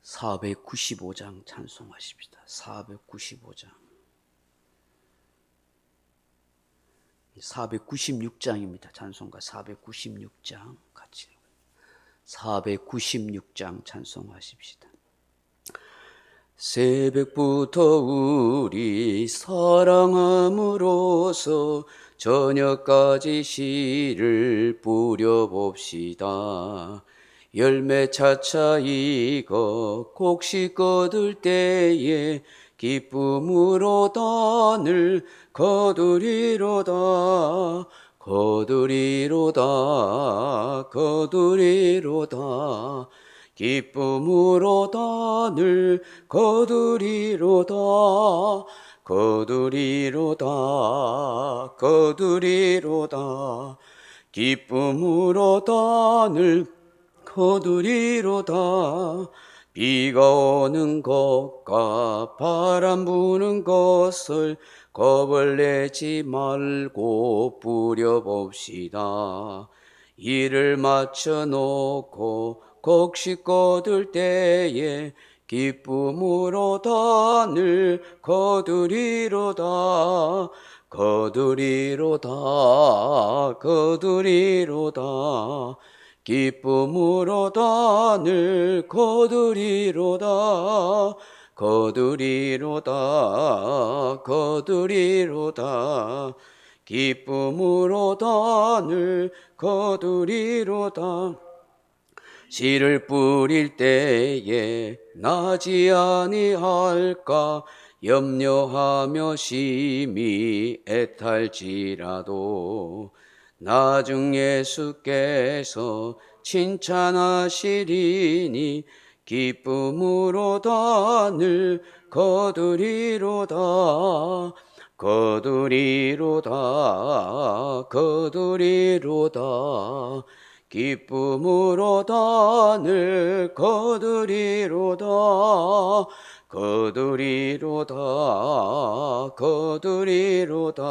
495장 찬송하십시다. 495장. 496장입니다. 찬송가 496장 같이 496장 찬송하십시다. 새벽부터 우리 사랑함으로써 저녁까지 씨를 뿌려봅시다. 열매 차차 익어 곡식 거둘 때에 기쁨으로 단을 거두리로다. 거두리로다. 거두리로다. 기쁨으로 단을 거두리로다. 거두리로다. 거두리로다. 기쁨으로 단을 거두리로다. 비가 오는 것과 바람 부는 것을 겁을 내지 말고 뿌려봅시다. 일을 마쳐 놓고 곡식 거둘 때에 기쁨으로 단을 거두리로다. 거두리로다. 거두리로다. 기쁨으로 단을 거두리로다. 거두리로다. 거두리로다. 기쁨으로 단을 거두리로다. 씨를 뿌릴 때에 나지 아니할까 염려하며 심히 애탈지라도 나중 예수께서 칭찬하시리니 기쁨으로 단을 거두리로다. 거두리로다. 거두리로다. 기쁨으로 단을 거두리로다. 거두리로다. 거두리로다.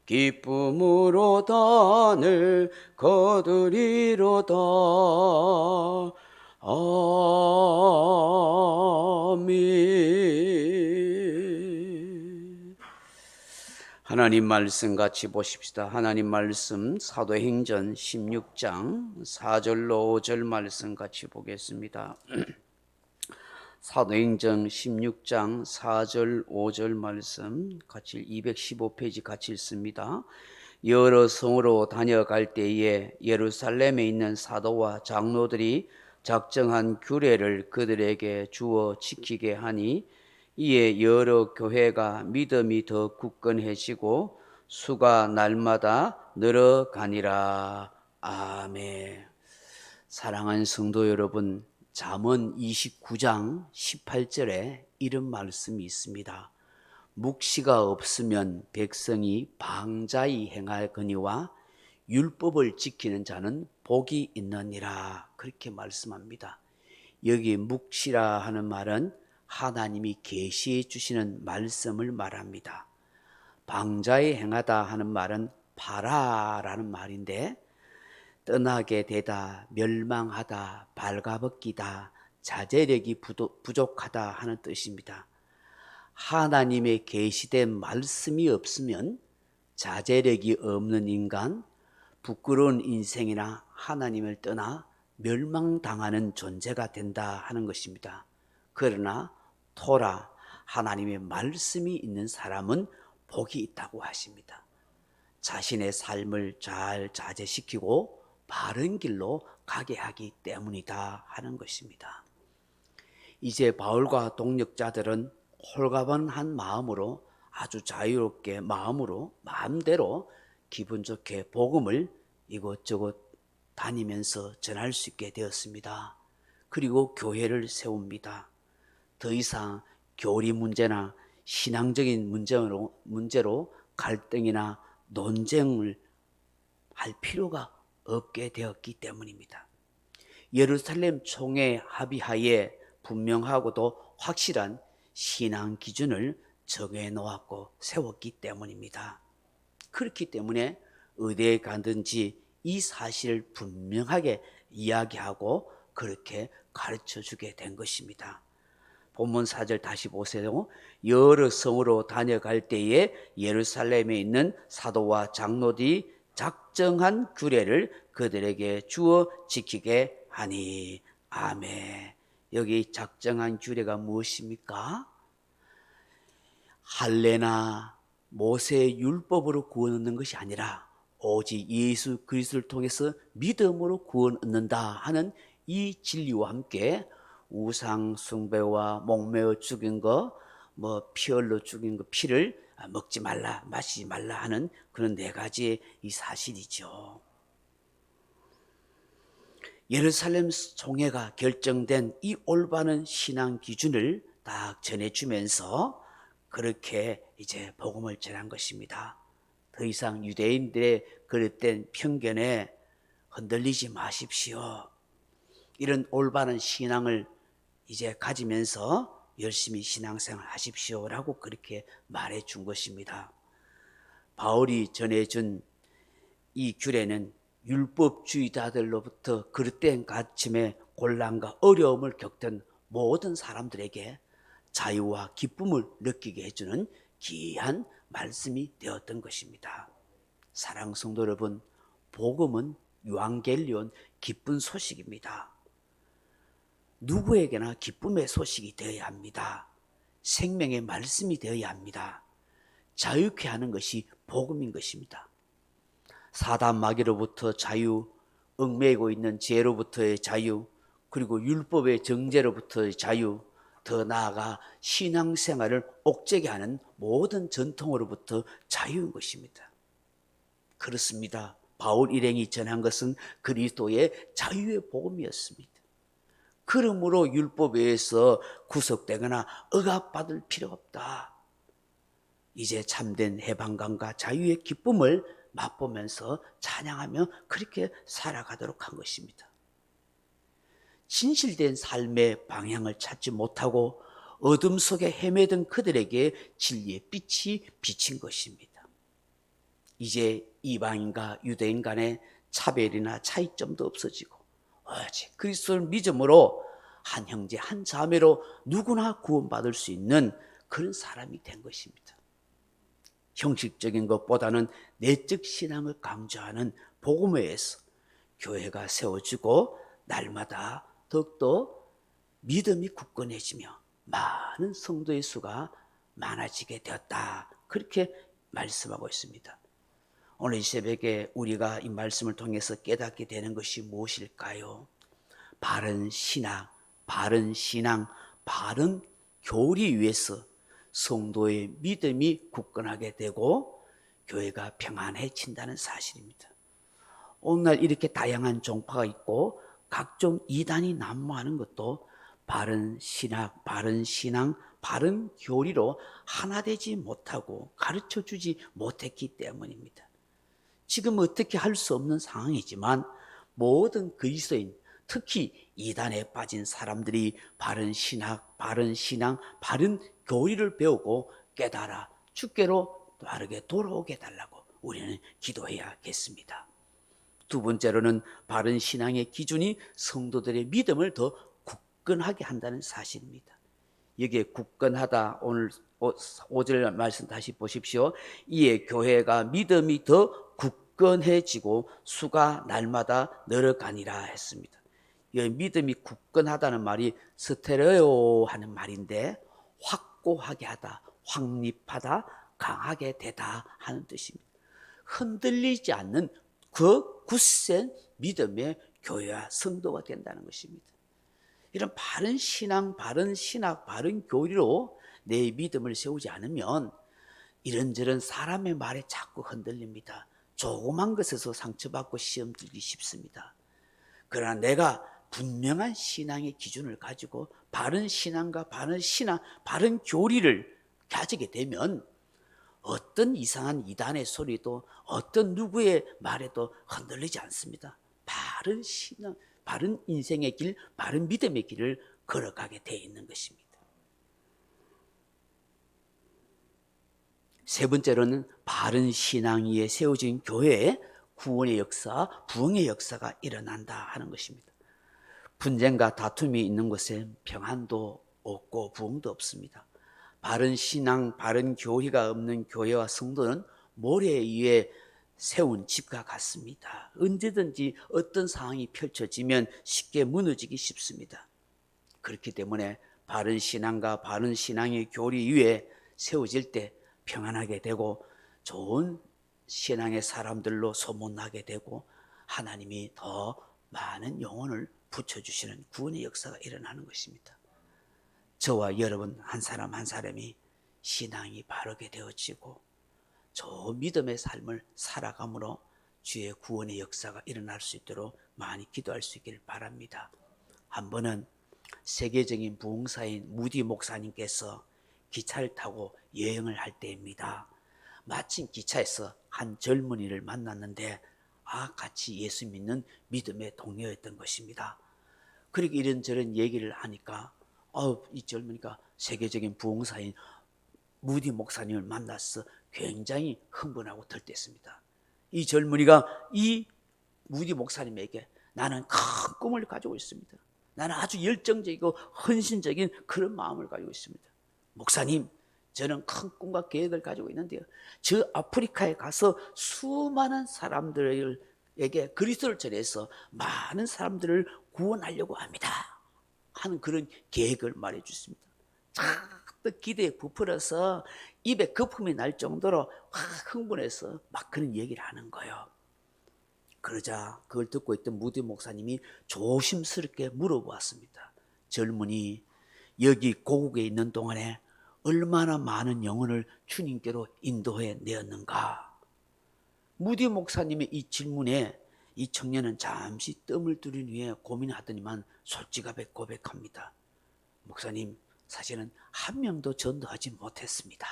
기쁨으로 단을 거두리로다. 아멘. 하나님 말씀 같이 보십시다. 하나님 말씀 사도행전 16장 4절로 5절 말씀 같이 보겠습니다. 사도행전 16장 4절 5절 말씀 같이 215페이지 같이 읽습니다. 여러 성으로 다녀갈 때에 예루살렘에 있는 사도와 장로들이 작정한 규례를 그들에게 주어 지키게 하니 이에 여러 교회가 믿음이 더 굳건해지고 수가 날마다 늘어가니라. 아멘. 사랑하는 성도 여러분, 잠언 29장 18절에 이런 말씀이 있습니다. 묵시가 없으면 백성이 방자히 행하거니와 율법을 지키는 자는 복이 있느니라. 그렇게 말씀합니다. 여기 묵시라 하는 말은 하나님이 계시해 주시는 말씀을 말합니다. 방자히 행하다 하는 말은 파라라는 말인데 떠나게 되다, 멸망하다, 발가벗기다, 자제력이 부족하다 하는 뜻입니다. 하나님의 계시된 말씀이 없으면 자제력이 없는 인간, 부끄러운 인생이나 하나님을 떠나 멸망당하는 존재가 된다 하는 것입니다. 그러나 토라, 하나님의 말씀이 있는 사람은 복이 있다고 하십니다. 자신의 삶을 잘 자제시키고 바른 길로 가게 하기 때문이다 하는 것입니다. 이제 바울과 동역자들은 홀가분한 마음으로 아주 자유롭게 마음대로 기분 좋게 복음을 이곳저곳 다니면서 전할 수 있게 되었습니다. 그리고 교회를 세웁니다. 더 이상 교리 문제나 신앙적인 문제로 갈등이나 논쟁을 할 필요가 없게 되었기 때문입니다. 예루살렘 총회 합의하에 분명하고도 확실한 신앙 기준을 정해 놓았고 세웠기 때문입니다. 그렇기 때문에 어디에 가든지 이 사실을 분명하게 이야기하고 그렇게 가르쳐 주게 된 것입니다. 본문 4절 다시 보세요. 여러 성으로 다녀갈 때에 예루살렘에 있는 사도와 장로들이 작정한 규례를 그들에게 주어 지키게 하니. 아멘. 여기 작정한 규례가 무엇입니까? 할례나 모세의 율법으로 구원 얻는 것이 아니라 오직 예수 그리스도를 통해서 믿음으로 구원 얻는다 하는 이 진리와 함께 우상 숭배와 목매어 죽인 거, 피 흘려 죽인 거, 피를 먹지 말라, 마시지 말라 하는 그런 네 가지의 이 사실이죠. 예루살렘 총회가 결정된 이 올바른 신앙 기준을 딱 전해주면서 그렇게 이제 복음을 전한 것입니다. 더 이상 유대인들의 그릇된 편견에 흔들리지 마십시오. 이런 올바른 신앙을 이제 가지면서 열심히 신앙생활 하십시오라고 그렇게 말해 준 것입니다. 바울이 전해준 이 규례는 율법주의자들로부터 그릇된 가침에 곤란과 어려움을 겪던 모든 사람들에게 자유와 기쁨을 느끼게 해주는 귀한 말씀이 되었던 것입니다. 사랑하는 성도 여러분, 복음은 유앙겔리온, 기쁜 소식입니다. 누구에게나 기쁨의 소식이 되어야 합니다. 생명의 말씀이 되어야 합니다. 자유케 하는 것이 복음인 것입니다. 사단 마귀로부터 자유, 얽매이고 있는 죄로부터의 자유, 그리고 율법의 정죄로부터의 자유, 더 나아가 신앙생활을 옥죄게 하는 모든 전통으로부터 자유인 것입니다. 그렇습니다. 바울 일행이 전한 것은 그리스도의 자유의 복음이었습니다. 그러므로 율법에 의해서 구속되거나 억압받을 필요가 없다. 이제 참된 해방감과 자유의 기쁨을 맛보면서 찬양하며 그렇게 살아가도록 한 것입니다. 진실된 삶의 방향을 찾지 못하고 어둠 속에 헤매던 그들에게 진리의 빛이 비친 것입니다. 이제 이방인과 유대인 간의 차별이나 차이점도 없어지고 오직 그리스도를 믿음으로 한 형제 한 자매로 누구나 구원받을 수 있는 그런 사람이 된 것입니다. 형식적인 것보다는 내적 신앙을 강조하는 복음에 의해서 교회가 세워지고 날마다 더욱더 믿음이 굳건해지며 많은 성도의 수가 많아지게 되었다. 그렇게 말씀하고 있습니다. 오늘 이 새벽에 우리가 이 말씀을 통해서 깨닫게 되는 것이 무엇일까요? 바른 신앙, 바른 교리 위해서 성도의 믿음이 굳건하게 되고 교회가 평안해진다는 사실입니다. 오늘날 이렇게 다양한 종파가 있고 각종 이단이 난무하는 것도 바른 신앙, 바른 교리로 하나 되지 못하고 가르쳐주지 못했기 때문입니다. 지금 어떻게 할 수 없는 상황이지만 모든 그리스도인, 특히 이단에 빠진 사람들이 바른 신앙, 바른 교리를 배우고 깨달아 주께로 바르게 돌아오게 해달라고 우리는 기도해야겠습니다. 두 번째로는 바른 신앙의 기준이 성도들의 믿음을 더 굳건하게 한다는 사실입니다. 여기에 굳건하다, 오늘 5절 말씀 다시 보십시오. 이에 교회가 믿음이 더 굳건해지고 수가 날마다 늘어가니라 했습니다. 이 믿음이 굳건하다는 말이 스테레오 하는 말인데 확고하게 하다, 확립하다, 강하게 되다 하는 뜻입니다. 흔들리지 않는 그 굳센 믿음의 교회와 성도가 된다는 것입니다. 이런 바른 신앙, 바른 교리로 내 믿음을 세우지 않으면 이런저런 사람의 말에 자꾸 흔들립니다. 조그만 것에서 상처받고 시험 들기 쉽습니다. 그러나 내가 분명한 신앙의 기준을 가지고 바른 신앙과 바른 교리를 가지게 되면 어떤 이상한 이단의 소리도 어떤 누구의 말에도 흔들리지 않습니다. 바른 신앙, 바른 인생의 길, 바른 믿음의 길을 걸어가게 되어 있는 것입니다. 세 번째로는 바른 신앙 위에 세워진 교회에 구원의 역사, 부흥의 역사가 일어난다 하는 것입니다. 분쟁과 다툼이 있는 곳에 평안도 없고 부흥도 없습니다. 바른 신앙, 바른 교리가 없는 교회와 성도는 모래 위에 세운 집과 같습니다. 언제든지 어떤 상황이 펼쳐지면 쉽게 무너지기 쉽습니다. 그렇기 때문에 바른 신앙과 바른 신앙의 교리 위에 세워질 때 평안하게 되고 좋은 신앙의 사람들로 소문나게 되고 하나님이 더 많은 영혼을 붙여주시는 구원의 역사가 일어나는 것입니다. 저와 여러분 한 사람 한 사람이 신앙이 바르게 되어지고 저 믿음의 삶을 살아감으로 주의 구원의 역사가 일어날 수 있도록 많이 기도할 수 있기를 바랍니다. 한 번은 세계적인 부흥사인 무디 목사님께서 기차를 타고 여행을 할 때입니다. 마침 기차에서 한 젊은이를 만났는데 같이 예수 믿는 믿음의 동료였던 것입니다. 그렇게 이런저런 얘기를 하니까 이 젊은이가 세계적인 부흥사인 무디 목사님을 만나서 굉장히 흥분하고 들떴습니다. 이 젊은이가 이 무디 목사님에게 나는 큰 꿈을 가지고 있습니다. 나는 아주 열정적이고 헌신적인 그런 마음을 가지고 있습니다. 목사님, 저는 큰 꿈과 계획을 가지고 있는데요. 저 아프리카에 가서 수많은 사람들에게 그리스도를 전해서 많은 사람들을 구원하려고 합니다. 하는 그런 계획을 말해 주십니다. 잔뜩 기대에 부풀어서 입에 거품이 날 정도로 확 흥분해서 막 그런 얘기를 하는 거예요. 그러자 그걸 듣고 있던 무디 목사님이 조심스럽게 물어보았습니다. 젊은이, 여기 고국에 있는 동안에 얼마나 많은 영혼을 주님께로 인도해 내었는가? 무디 목사님의 이 질문에 이 청년은 잠시 뜸을 들인 후에 고민하더니만 솔직하게 고백합니다. 목사님, 사실은 한 명도 전도하지 못했습니다.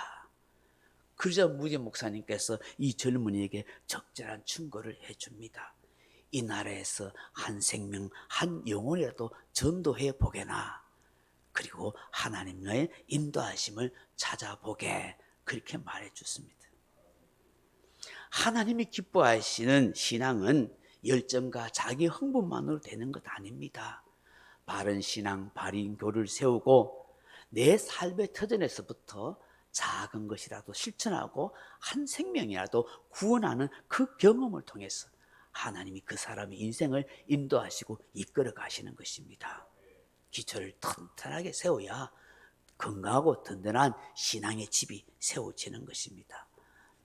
그러자 무디 목사님께서 이 젊은이에게 적절한 충고를 해줍니다. 이 나라에서 한 생명, 한 영혼이라도 전도해 보게나. 그리고 하나님의 인도하심을 찾아보게. 그렇게 말해 줬습니다. 하나님이 기뻐하시는 신앙은 열정과 자기 흥분만으로 되는 것 아닙니다. 바른 신앙, 바른 교를 세우고 내 삶의 터전에서부터 작은 것이라도 실천하고 한 생명이라도 구원하는 그 경험을 통해서 하나님이 그 사람의 인생을 인도하시고 이끌어 가시는 것입니다. 기초를 튼튼하게 세워야 건강하고 든든한 신앙의 집이 세워지는 것입니다.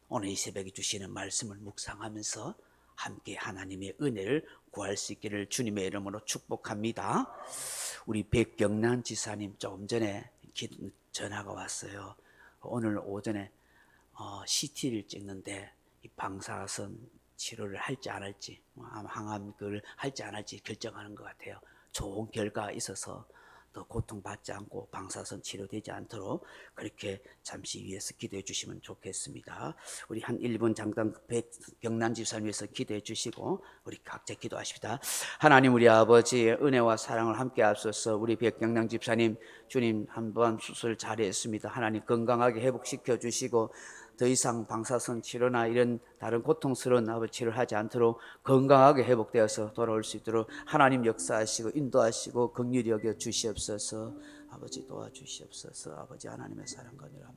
오늘 이 새벽에 주시는 말씀을 묵상하면서 함께 하나님의 은혜를 구할 수 있기를 주님의 이름으로 축복합니다. 우리 백경란 지사님 조금 전에 전화가 왔어요. 오늘 오전에 CT를 찍는데 이 방사선 치료를 할지 안 할지, 항암을 할지 안 할지 결정하는 것 같아요. 좋은 결과가 있어서 더 고통받지 않고 방사선 치료되지 않도록 그렇게 잠시 위해서 기도해 주시면 좋겠습니다. 우리 한 1분 잠깐 백경란 집사님 위해서 기도해 주시고 우리 각자 기도하십니다. 하나님, 우리 아버지의 은혜와 사랑을 함께 하소서. 우리 백경란 집사님, 주님 한번 수술 잘했습니다. 하나님 건강하게 회복시켜 주시고 더 이상 방사선 치료나 이런 다른 고통스러운 치료를 하지 않도록 건강하게 회복되어서 돌아올 수 있도록 하나님 역사하시고 인도하시고 긍휼히 여겨 주시옵소서. 아버지 도와주시옵소서. 아버지 하나님의 사랑과 은혜를